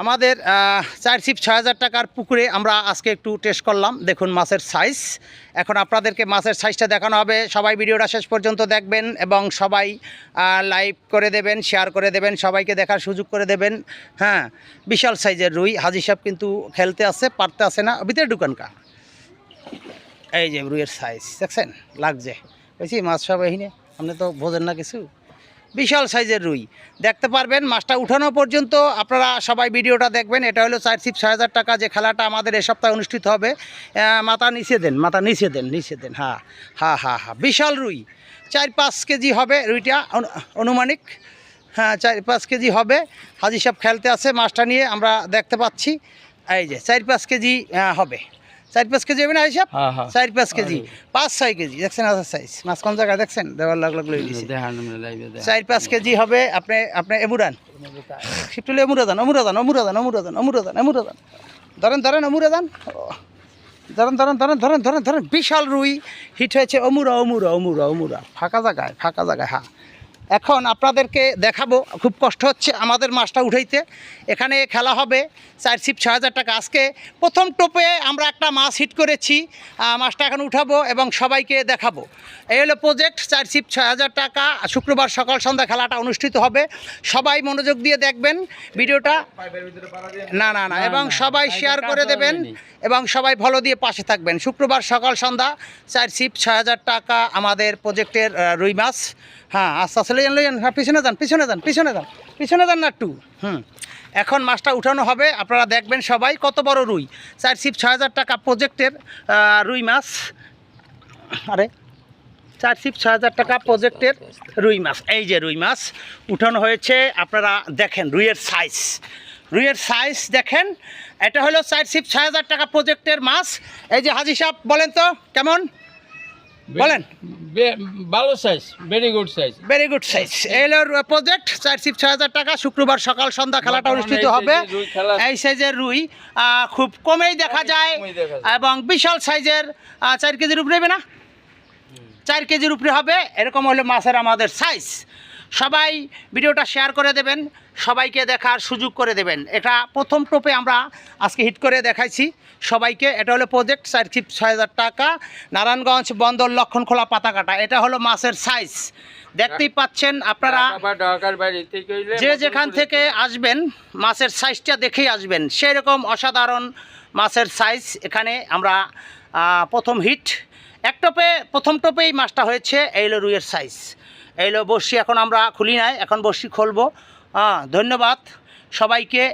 আমাদের 4 ছিপ 6,000 টাকার পুকুরে আমরা আজকে একটু টেস্ট করলাম। দেখুন মাছের সাইজ। এখন আপনাদেরকে মাছের সাইজটা দেখানো হবে। সবাই ভিডিওটা শেষ পর্যন্ত দেখবেন এবং সবাই লাইভ করে দেবেন, শেয়ার করে দেবেন, সবাইকে দেখার সুযোগ করে দেবেন। হ্যাঁ, বিশাল সাইজের রুই। হাজি সাহেব কিন্তু খেলতে আছে, পারতে আসে না, ভিতরে ঢুকানকা। এই যে রুইয়ের সাইজ দেখছেন, লাগছে বুঝছি মাছ সব এখানে। আপনি তো বোঝেন না কিছু। বিশাল সাইজের রুই দেখতে পারবেন। মাছটা উঠানো পর্যন্ত আপনারা সবাই ভিডিওটা দেখবেন। এটা হলো 4 ছিপ 6,000 টাকা যে খেলাটা আমাদের এ সপ্তাহে অনুষ্ঠিত হবে। মাথা নিচে দেন, মাথা নিচে দেন, নিচে দেন। হ্যাঁ হ্যাঁ হ্যাঁ হ্যাঁ, বিশাল রুই। 4-5 কেজি হবে রুইটা অনুমানিক। হ্যাঁ, 4-5 কেজি হবে। হাজি সাহেব খেলতে আছে মাছটা নিয়ে, আমরা দেখতে পাচ্ছি। এই যে 4-5 কেজি হবে। 4-5 কেজি হবে না হিসাব? 4-5 কেজি, 5-6 কেজি দেখছেন আচ্ছা সাইজ। মাছ কোন জায়গায় দেখছেন? দেওয়ার লাগলো 4-5 কেজি হবে। আপনি এমুরান শিপটুলে এমুরাদান অমুরাদান অমুরাদান অমুরাদান অমুরাদান এমুরাদান ধরেন ধরেন অমুরাদান ধরেন ধরেন ধরেন ধরেন ধরেন ধরেন। বিশাল রুই হিট হয়েছে। অমুরা অমুরা অমুরা অমুরা ফাঁকা জায়গায়, ফাঁকা জায়গায়। হ্যাঁ, এখন আপনাদেরকে দেখাবো। খুব কষ্ট হচ্ছে আমাদের মাছটা উঠাইতে। এখানে খেলা হবে 4 ছিপ 6,000 টাকা। আজকে প্রথম টোপে আমরা একটা মাছ হিট করেছি। মাছটা এখন উঠাবো এবং সবাইকে দেখাবো। এই হলো প্রজেক্ট 4 ছিপ 6,000 টাকা। শুক্রবার সকাল সন্ধ্যা খেলাটা অনুষ্ঠিত হবে। সবাই মনোযোগ দিয়ে দেখবেন ভিডিওটা। না না না, এবং সবাই শেয়ার করে দেবেন এবং সবাই ফলো দিয়ে পাশে থাকবেন। শুক্রবার সকাল সন্ধ্যা 4 ছিপ 6,000 টাকা আমাদের প্রজেক্টের রুই মাছ। হ্যাঁ, আস্তে আস্তে লইয়ান লইয়ান। হ্যাঁ, পিছনে যান পিছনে যান পিছনে যান পিছনে যান না একটু। এখন মাছটা উঠানো হবে, আপনারা দেখবেন সবাই। কত বড় রুই! 4 ছিপ 6,000 টাকা প্রজেক্টের রুই মাছ। আরে 4 ছিপ 6,000 টাকা প্রজেক্টের রুই মাছ। এই যে রুই মাছ উঠানো হয়েছে, আপনারা দেখেন রুইয়ের সাইজ। রুইয়ের সাইজ দেখেন। এটা হলো 4 ছিপ 6,000 টাকা প্রজেক্টের মাছ। এই যে হাজি সাহেব বলেন তো কেমন বলেন? ভালো size, very good size, very good size. এই প্রজেক্ট 4 ছিপ 6,000 টাকা। শুক্রবার সকাল সন্ধ্যা খেলাটা অনুষ্ঠিত হবে। এই সাইজের রুই খুব কমেই দেখা যায় এবং বিশাল সাইজের। 4 কেজির উপরে হবে না, 4 কেজির উপরে হবে। এরকম হলো মাছের আমাদের সাইজ। সবাই ভিডিওটা শেয়ার করে দেবেন, সবাইকে দেখার সুযোগ করে দেবেন। এটা প্রথম টোপে আমরা আজকে হিট করে দেখাইছি সবাইকে। এটা হলো প্রজেক্ট 4 ছিপ 6,000 টাকা, নারায়ণগঞ্জ বন্দর লক্ষণখোলা পাতাকাটা। এটা হলো মাছের সাইজ। দেখতেই পাচ্ছেন আপনারা। যে যেখান থেকে আসবেন মাছের সাইজটা দেখেই আসবেন। সেই রকম অসাধারণ মাছের সাইজ। এখানে আমরা প্রথম হিট এক টোপে, প্রথম টোপেই মাছটা হয়েছে। এই হলো রুইয়ের সাইজ। এই হলো বড়শি। এখন আমরা খুলি নাই, এখন বড়শি খুলবো। ধন্যবাদ সবাইকে।